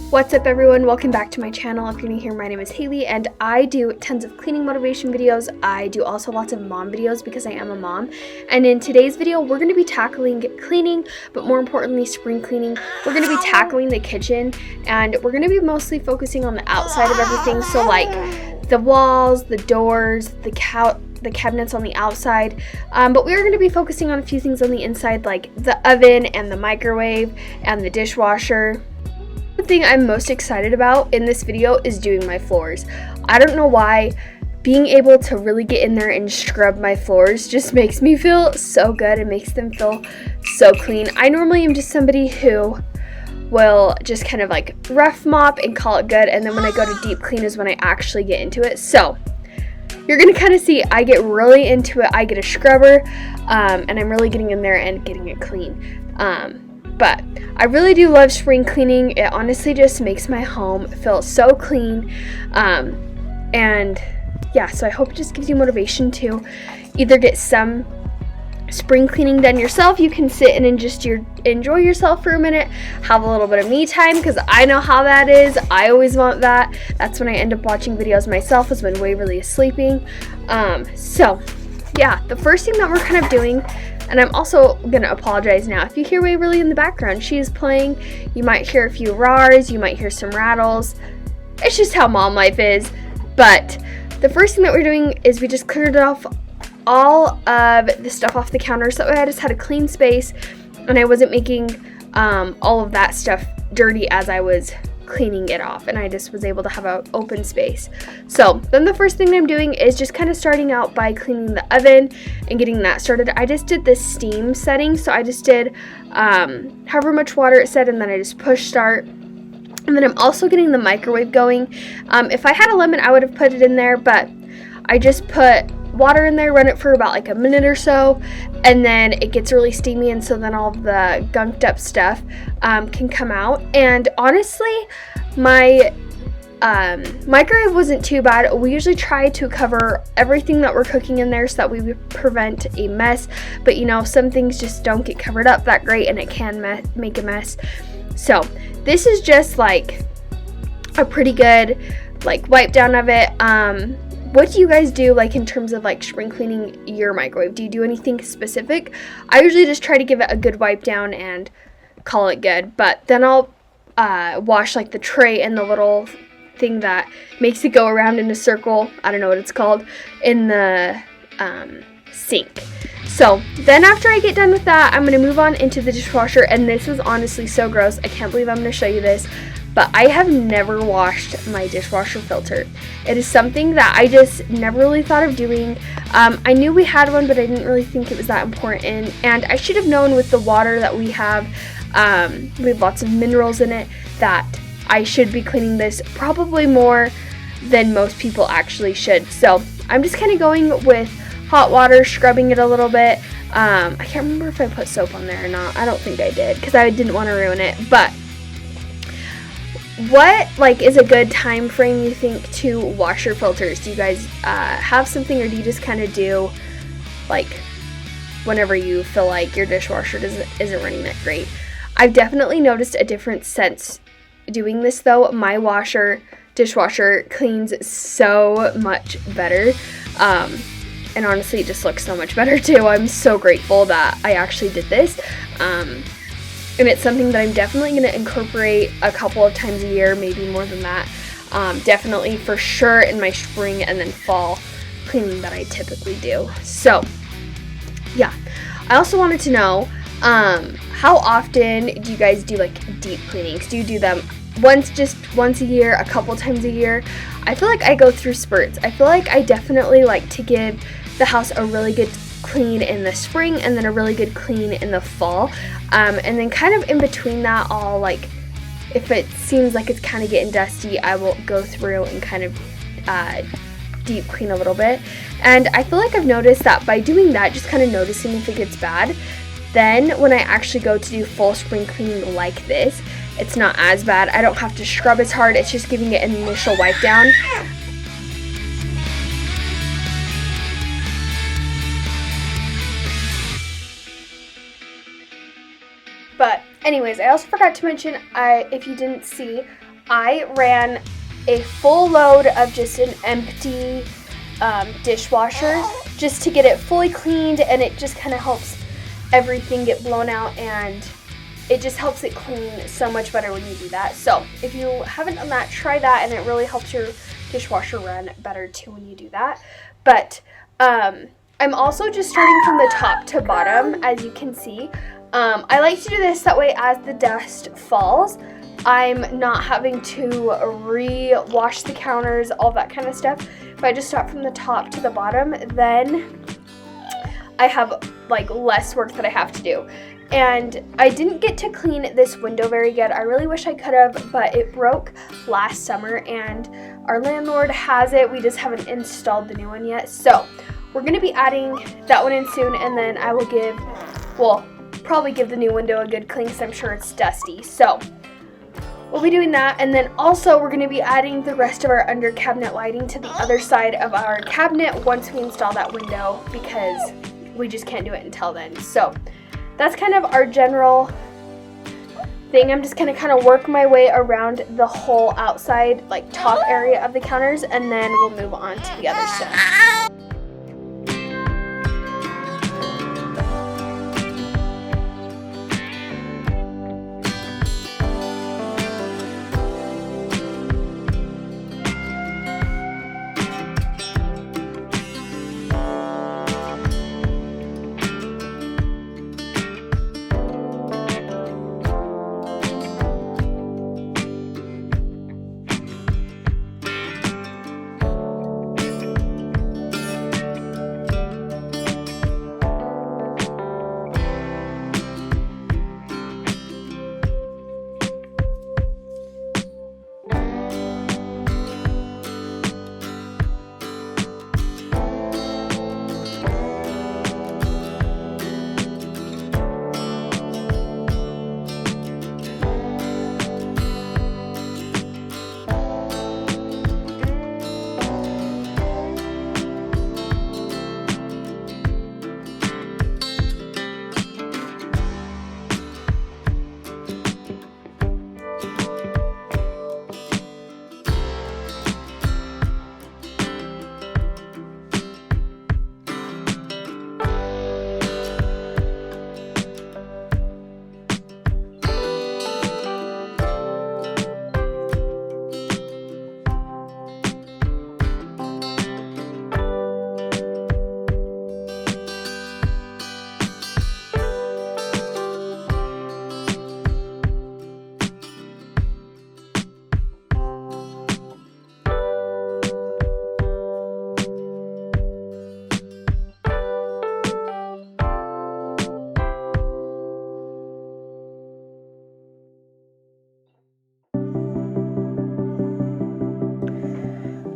What's up everyone, welcome back to my channel. If you're new here, my name is Haylee and I do tons of cleaning motivation videos. I do also lots of mom videos because I am a mom. And in today's video, we're going to be tackling cleaning, but more importantly, spring cleaning. We're going to be tackling the kitchen and we're going to be mostly focusing on the outside of everything. So like the walls, the doors, the cabinets on the outside, but we are going to be focusing on a few things on the inside like the oven and the microwave and the dishwasher. The thing I'm most excited about in this video is doing my floors. I don't know why, being able to really get in there and scrub my floors just makes me feel so good. It makes them feel so clean. I normally am just somebody who will just kind of like rough mop and call it good, and then when I go to deep clean is when I actually get into it. So you're gonna kind of see I get really into it. I get a scrubber and I'm really getting in there and getting it clean. But I really do love spring cleaning. It honestly just makes my home feel so clean. And yeah, so I hope it just gives you motivation to either get some spring cleaning done yourself. You can sit and just enjoy yourself for a minute, have a little bit of me time, because I know how that is. I always want that. That's when I end up watching videos myself, is when Waverly is sleeping. So yeah, the first thing that we're kind of doing, and I'm also going to apologize now. If you hear Waverly in the background, she is playing. You might hear a few roars. You might hear some rattles. It's just how mom life is. But the first thing that we're doing is we just cleared off all of the stuff off the counter. So I just had a clean space and I wasn't making all of that stuff dirty as I was cleaning it off, and I just was able to have an open space. So then the first thing I'm doing is just kind of starting out by cleaning the oven and getting that started. I just did this steam setting, so I just did however much water it said, and then I just push start. And then I'm also getting the microwave going. If I had a lemon, I would have put it in there, but I just put water in there, run it for about like a minute or so, and then it gets really steamy, and so then all of the gunked up stuff can come out. And honestly, my microwave wasn't too bad. We usually try to cover everything that we're cooking in there so that we would prevent a mess, but you know, some things just don't get covered up that great and it can make a mess. So this is just like a pretty good like wipe down of it. What do you guys do like in terms of like spring cleaning your microwave? Do you do anything specific? I usually just try to give it a good wipe down and call it good, but then I'll wash like the tray and the little thing that makes it go around in a circle, I don't know what it's called, in the sink. So then after I get done with that, I'm going to move on into the dishwasher, and this is honestly so gross. I can't believe I'm going to show you this, but I have never washed my dishwasher filter. It is something that I just never really thought of doing. I knew we had one, but I didn't really think it was that important, and I should have known with the water that we have lots of minerals in it, that I should be cleaning this probably more than most people actually should. So I'm just kind of going with hot water, scrubbing it a little bit. I can't remember if I put soap on there or not. I don't think I did because I didn't want to ruin it. But what like is a good time frame you think to wash your filters? Do you guys have something, or do you just kind of do like whenever you feel like your dishwasher isn't running that great? I've definitely noticed a difference since doing this though. My dishwasher cleans so much better, and honestly it just looks so much better too. I'm so grateful that I actually did this, and it's something that I'm definitely going to incorporate a couple of times a year, maybe more than that. Definitely for sure in my spring and then fall cleaning that I typically do. So yeah, I also wanted to know how often do you guys do like deep cleanings? Do you do them once a year, a couple times a year? I feel like I go through spurts. I feel like I definitely like to give the house a really good clean in the spring and then a really good clean in the fall, and then kind of in between that, I'll like, if it seems like it's kind of getting dusty, I will go through and kind of deep clean a little bit. And I feel like I've noticed that by doing that, just kind of noticing if it gets bad, then when I actually go to do full spring cleaning like this, it's not as bad. I don't have to scrub as hard. It's just giving it an initial wipe down. But anyways, I also forgot to mention, if you didn't see, I ran a full load of just an empty dishwasher just to get it fully cleaned, and it just kind of helps everything get blown out, and it just helps it clean so much better when you do that. So if you haven't done that, try that, and it really helps your dishwasher run better too when you do that. But I'm also just starting from the top to bottom, as you can see. I like to do this that way as the dust falls, I'm not having to re-wash the counters, all that kind of stuff. If I just start from the top to the bottom, then I have like less work that I have to do. And I didn't get to clean this window very good. I really wish I could have, but it broke last summer and our landlord has it. We just haven't installed the new one yet. So we're gonna be adding that one in soon, and then I will probably give the new window a good clean because I'm sure it's dusty. So we'll be doing that, and then also we're gonna be adding the rest of our under cabinet lighting to the other side of our cabinet once we install that window, because we just can't do it until then. So that's kind of our general thing. I'm just gonna kind of work my way around the whole outside, like top area of the counters, and then we'll move on to the other stuff.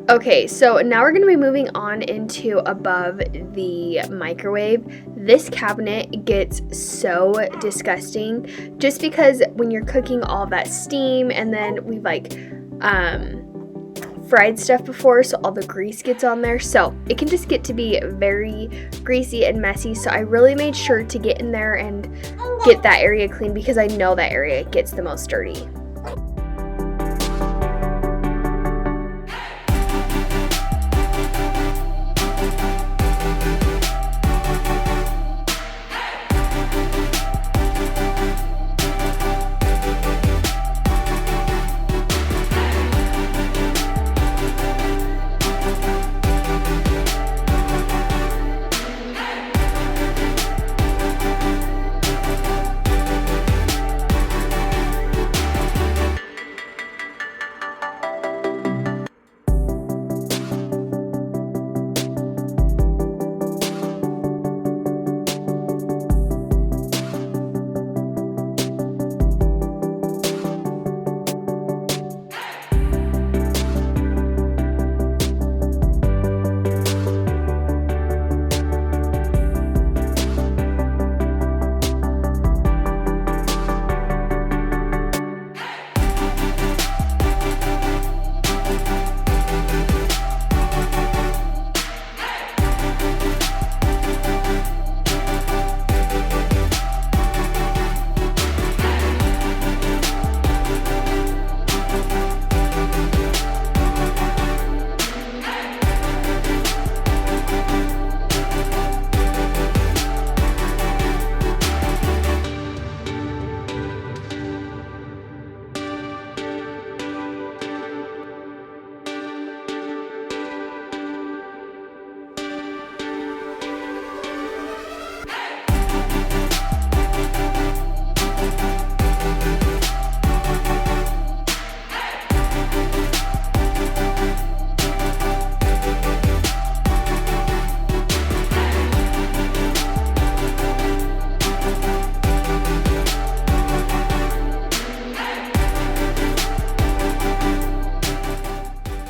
Okay, so now we're going to be moving on into above the microwave. This cabinet gets so disgusting just because when you're cooking all that steam, and then we've like fried stuff before, so all the grease gets on there, so it can just get to be very greasy and messy. So I really made sure to get in there and get that area clean because I know that area gets the most dirty.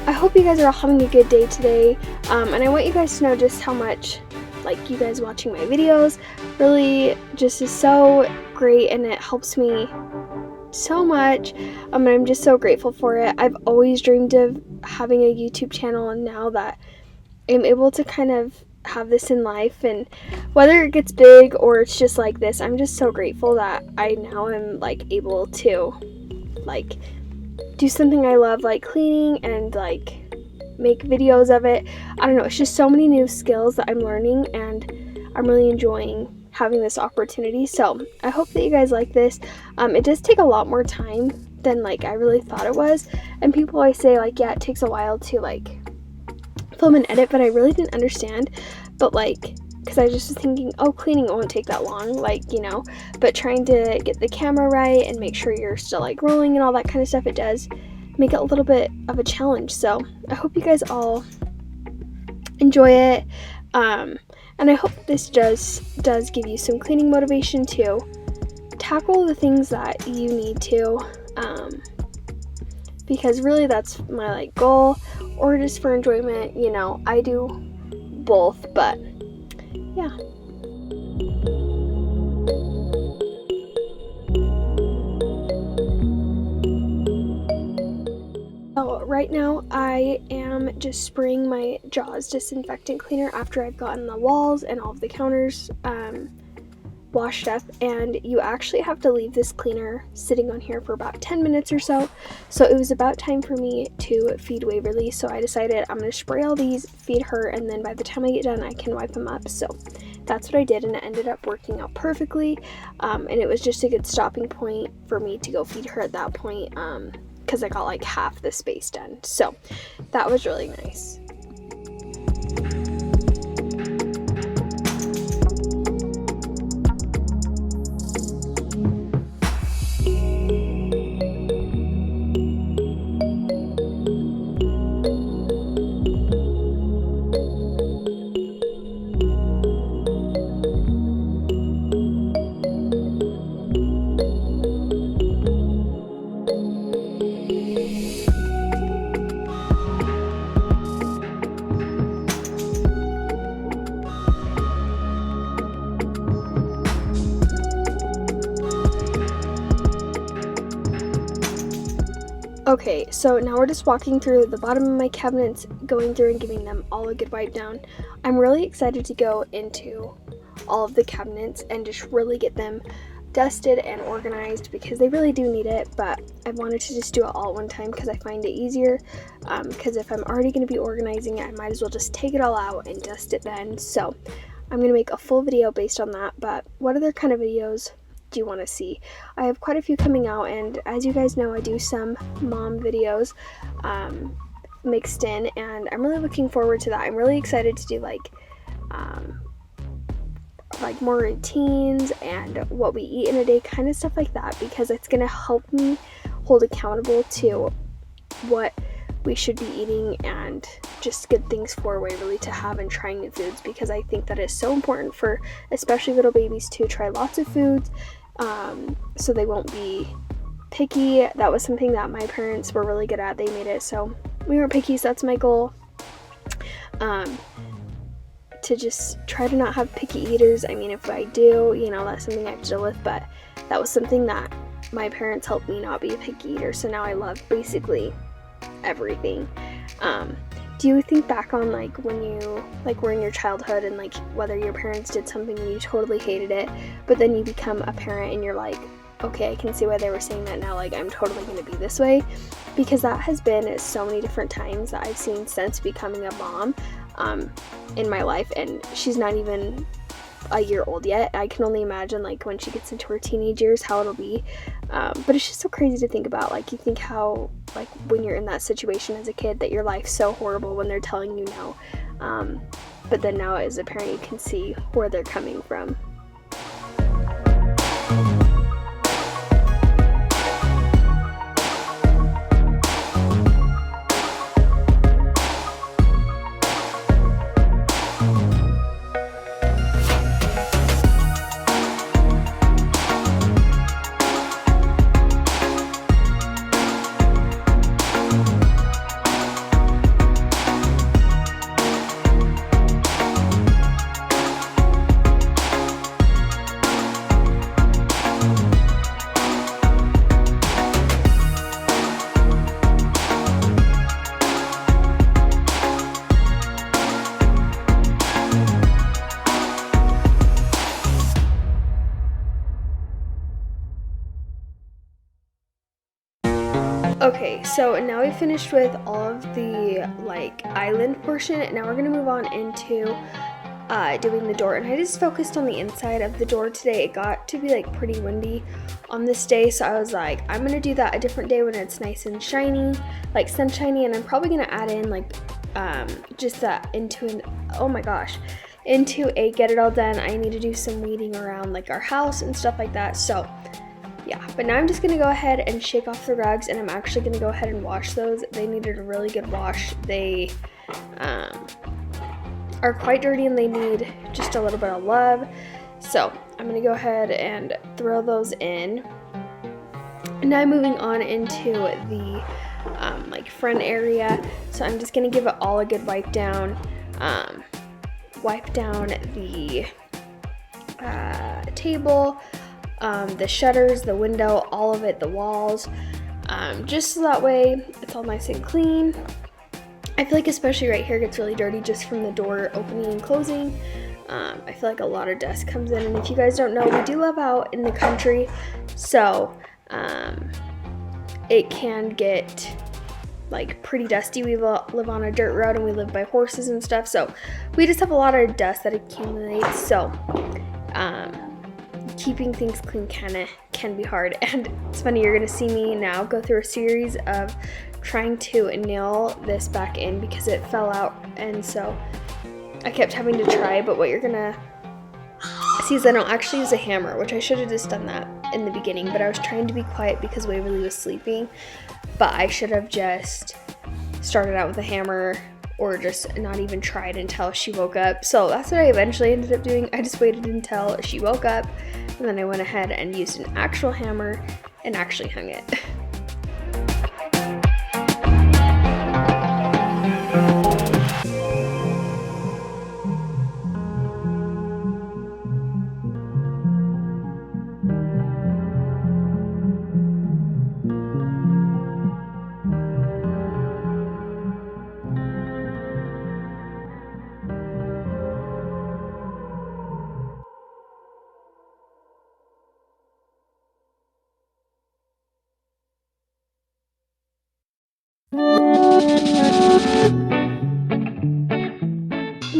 I hope you guys are all having a good day today, and I want you guys to know just how much you guys watching my videos really just is so great, and it helps me so much, and I'm just so grateful for it. I've always dreamed of having a YouTube channel, and now that I'm able to kind of have this in life, and whether it gets big or it's just like this, I'm just so grateful that I now am able to do something I love, like cleaning, and make videos of it. I don't know, it's just so many new skills that I'm learning, and I'm really enjoying having this opportunity. So I hope that you guys like this. It does take a lot more time than I really thought it was, and people always say yeah, it takes a while to film and edit, but I really didn't understand. But because I just was thinking, oh, cleaning won't take that long, but trying to get the camera right and make sure you're still rolling and all that kind of stuff, it does make it a little bit of a challenge. So I hope you guys all enjoy it, and I hope this does give you some cleaning motivation to tackle the things that you need to, because really that's my goal, or just for enjoyment. I do both, but yeah. So right now I am just spraying my Jaws disinfectant cleaner after I've gotten the walls and all of the counters washed up, and you actually have to leave this cleaner sitting on here for about 10 minutes or so. So it was about time for me to feed Waverly, so I decided I'm going to spray all these, feed her, and then by the time I get done I can wipe them up. So that's what I did, and it ended up working out perfectly, and it was just a good stopping point for me to go feed her at that point, because I got half the space done. So that was really nice. Okay, so now we're just walking through the bottom of my cabinets, going through and giving them all a good wipe down. I'm really excited to go into all of the cabinets and just really get them dusted and organized, because they really do need it, but I wanted to just do it all at one time because I find it easier, because if I'm already going to be organizing it, I might as well just take it all out and dust it then. So I'm going to make a full video based on that. But what other kind of videos do you want to see? I have quite a few coming out, and as you guys know, I do some mom videos mixed in, and I'm really looking forward to that. I'm really excited to do more routines and what we eat in a day, kind of stuff like that, because it's going to help me hold accountable to what we should be eating and just good things for Waverly to have and trying new foods, because I think that is so important for especially little babies to try lots of foods, so they won't be picky. That was something that my parents were really good at. They made it so we weren't picky, so that's my goal, to just try to not have picky eaters. I mean, if I do, that's something I have to deal with, but that was something that my parents helped me not be a picky eater, so now I love basically everything. Do you think back on when you were in your childhood, and whether your parents did something and you totally hated it, but then you become a parent and you're okay, I can see why they were saying that now, I'm totally going to be this way? Because that has been at so many different times that I've seen since becoming a mom in my life, and she's not even a year old yet. I can only imagine when she gets into her teenage years how it'll be, but it's just so crazy to think about. You think how when you're in that situation as a kid, that your life's so horrible when they're telling you no, but then now as a parent you can see where they're coming from. So now we finished with all of the like island portion. Now we're gonna move on into doing the door, and I just focused on the inside of the door today. It got to be like pretty windy on this day, so I was like, I'm gonna do that a different day when it's nice and shiny, like sunshiny, and I'm probably gonna add in like just that into a get it all done. I need to do some weeding around like our house and stuff like that. So yeah, but now I'm just gonna go ahead and shake off the rugs, and I'm actually gonna go ahead and wash those. They needed a really good wash. They are quite dirty and they need just a little bit of love. So I'm gonna go ahead and throw those in. And now moving on into the like front area. So I'm just gonna give it all a good wipe down. Wipe down the table, the shutters, the window, all of it, the walls, just so that way it's all nice and clean. I feel like especially right here gets really dirty just from the door opening and closing. I feel like a lot of dust comes in, and if you guys don't know, we do live out in the country, so it can get like pretty dusty. We live on a dirt road and we live by horses and stuff, so we just have a lot of dust that accumulates. So keeping things clean can be hard, and it's funny, you're gonna see me now go through a series of trying to nail this back in because it fell out, and so I kept having to try. But what you're gonna see is I don't actually use a hammer, which I should have just done that in the beginning, but I was trying to be quiet because Waverly was sleeping. But I should have just started out with a hammer or just not even tried until she woke up. So that's what I eventually ended up doing. I just waited until she woke up, and then I went ahead and used an actual hammer and actually hung it.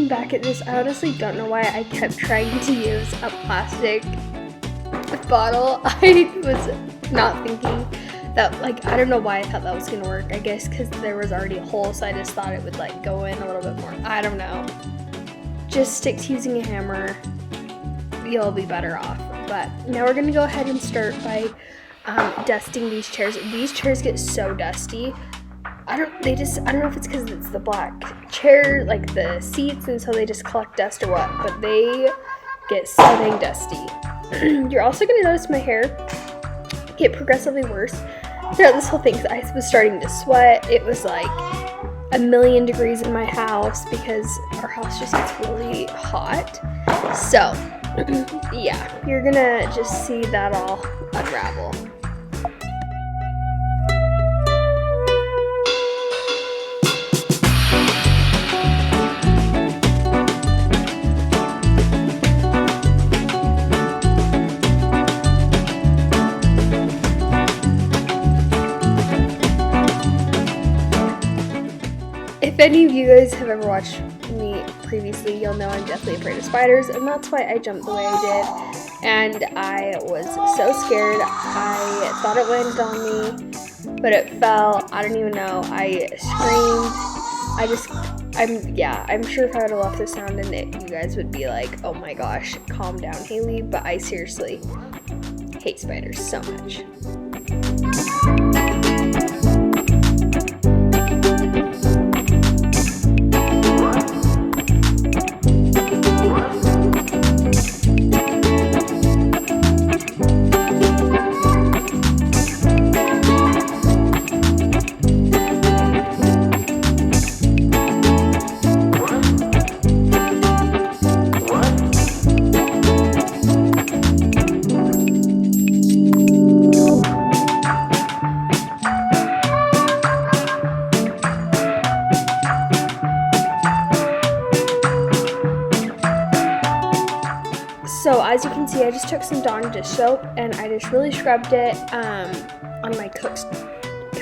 Back at this, I honestly don't know why I kept trying to use a plastic bottle. I was not thinking that, like, I don't know why I thought that was gonna work. I guess because there was already a hole, so I just thought it would like go in a little bit more. I don't know. Just stick to using a hammer. You'll be better off. But now we're gonna go ahead and start by dusting these chairs. These chairs get so dusty. I don't know if it's because it's the black chair, like the seats, and so they just collect dust or what, but they get so dang dusty. You're also going to notice my hair get progressively worse throughout this whole thing. I was starting to sweat. It was like 1,000,000 degrees in my house because our house just gets really hot. So yeah, you're going to just see that all unravel. If any of you guys have ever watched me previously, you'll know I'm definitely afraid of spiders, and that's why I jumped the way I did. And I was so scared. I thought it landed on me, but it fell. I don't even know. I screamed. I'm sure if I would have left the sound in it, you guys would be like, oh my gosh, calm down, Haylee. But I seriously hate spiders so much. So as you can see, I just took some Dawn dish soap and I just really scrubbed it on my cook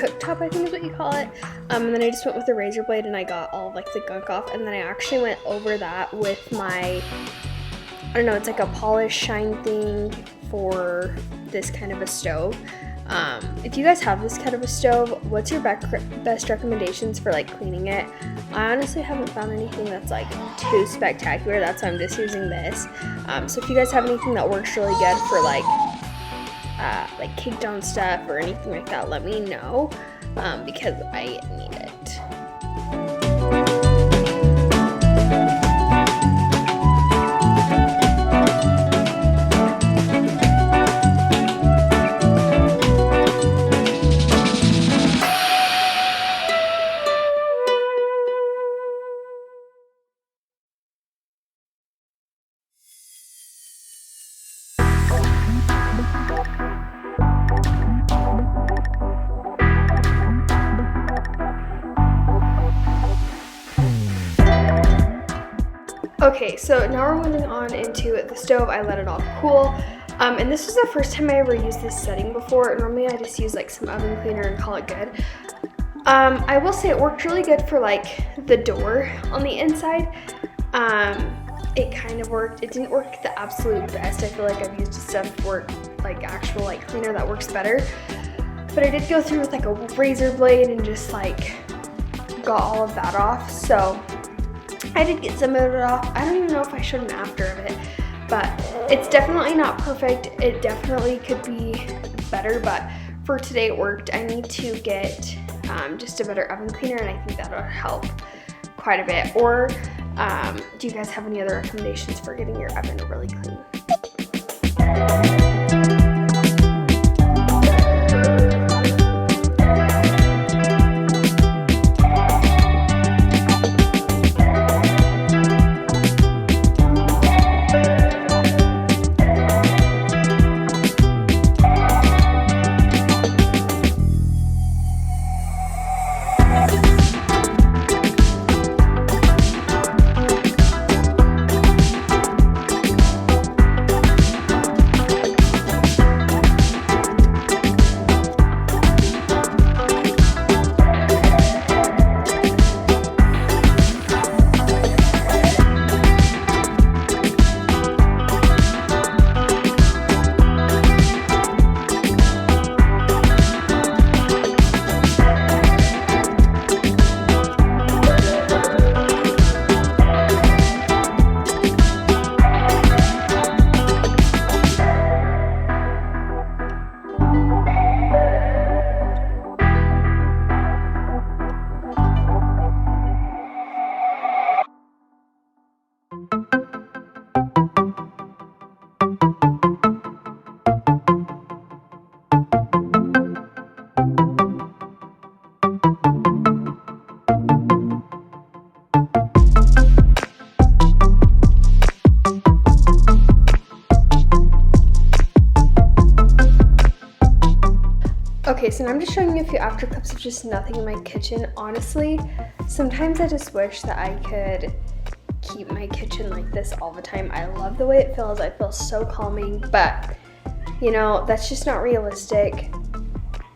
cooktop, I think is what you call it. And then I just went with a razor blade and I got all of like the gunk off, and then I actually went over that with my, I don't know, it's like a polish shine thing for this kind of a stove. If you guys have this kind of a stove, what's your best recommendations for like cleaning it? I honestly haven't found anything that's like too spectacular. That's why I'm just using this. So if you guys have anything that works really good for like cake dough stuff or anything like that, let me know, because I need it. Okay, so now we're moving on into the stove. I let it all cool. And this was the first time I ever used this setting before. Normally I just use like some oven cleaner and call it good. I will say it worked really good for like the door on the inside. It kind of worked. It didn't work the absolute best. I feel like I've used stuff for like actual like cleaner that works better. But I did go through with like a razor blade and just like got all of that off. So I did get some of it off. I don't even know if I showed an after of it, but it's definitely not perfect. It definitely could be better, but for today it worked. I need to get just a better oven cleaner, and I think that'll help quite a bit. Or do you guys have any other recommendations for getting your oven really clean? Okay, so now I'm just showing you a few after clips of just nothing in my kitchen. Honestly, sometimes I just wish that I could keep my kitchen like this all the time. I love the way it feels. I feel so calming, but you know, that's just not realistic.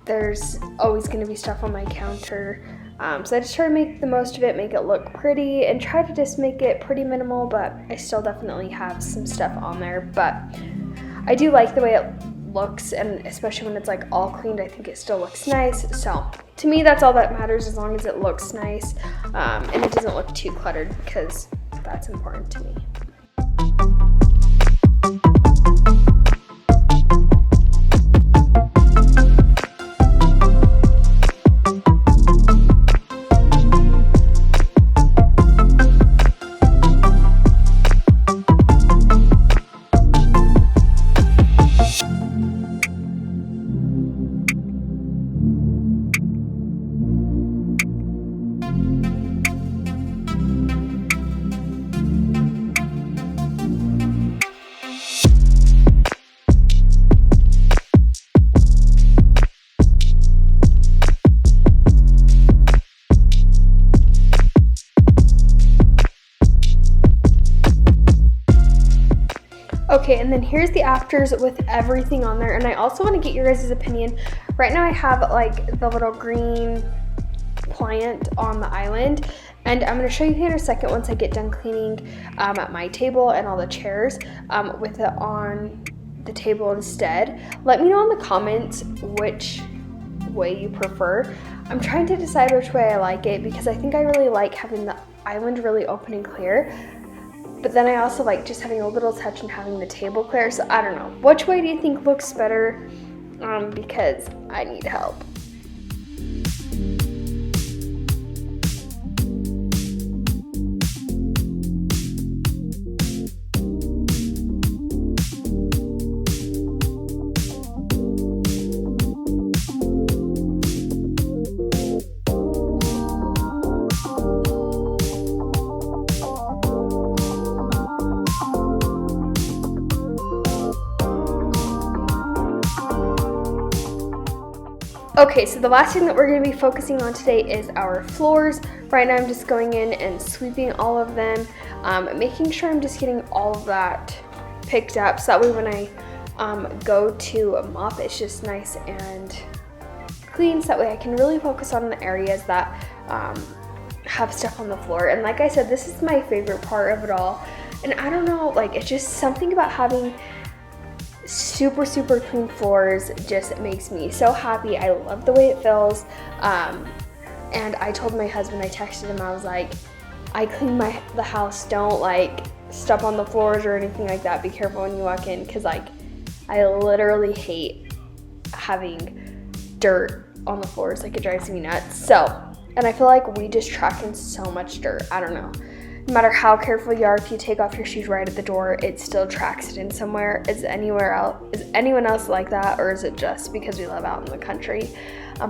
There's always gonna be stuff on my counter. So I just try to make the most of it, make it look pretty, and try to just make it pretty minimal, but I still definitely have some stuff on there. But I do like the way it looks, and especially when it's like all cleaned, I think it still looks nice. So to me, that's all that matters, as long as it looks nice and it doesn't look too cluttered, because that's important to me. Okay, and then here's the afters with everything on there, and I also want to get your guys' opinion. Right now I have like the little green plant on the island, and I'm going to show you here in a second once I get done cleaning at my table and all the chairs with it on the table instead. Let me know in the comments which way you prefer. I'm trying to decide which way I like it because I think I really like having the island really open and clear, but then I also like just having a little touch and having the table clear. So I don't know, which way do you think looks better? Because I need help. Okay, so the last thing that we're going to be focusing on today is our floors. Right now I'm just going in and sweeping all of them, making sure I'm just getting all of that picked up so that way when I go to mop, it's just nice and clean, so that way I can really focus on the areas that have stuff on the floor. And like I said, this is my favorite part of it all. And I don't know, like, it's just something about having super clean floors just makes me so happy. I love the way it feels. And I told my husband, I texted him, I was like, I clean the house, don't like step on the floors or anything like that. Be careful when you walk in, because like I literally hate having dirt on the floors. Like, it drives me nuts. So, and I feel like we just track in so much dirt. I don't know. No matter how careful you are, if you take off your shoes right at the door, it still tracks it in somewhere. Is anyone else like that, or is it just because we live out in the country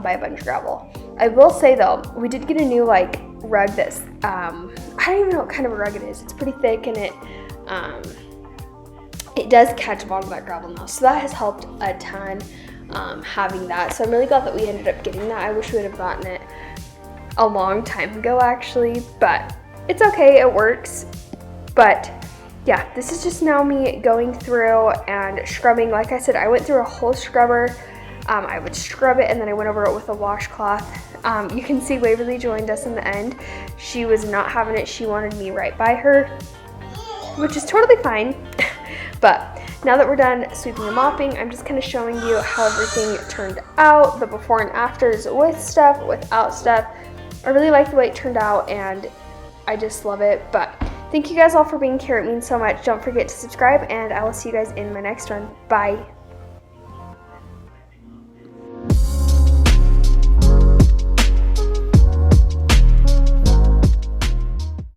by a bunch of gravel? I will say though, we did get a new like rug that's, I don't even know what kind of a rug it is. It's pretty thick, and it does catch a lot of that gravel now. So that has helped a ton, having that. So I'm really glad that we ended up getting that. I wish we would have gotten it a long time ago actually, but it's okay, it works. But yeah, this is just now me going through and scrubbing. Like I said, I went through a whole scrubber. I would scrub it and then I went over it with a washcloth. You can see Waverly joined us in the end. She was not having it. She wanted me right by her, which is totally fine. But now that we're done sweeping and mopping, I'm just kind of showing you how everything turned out, the before and afters with stuff, without stuff. I really like the way it turned out, and I just love it. But thank you guys all for being here. It means so much. Don't forget to subscribe, and I will see you guys in my next one. Bye.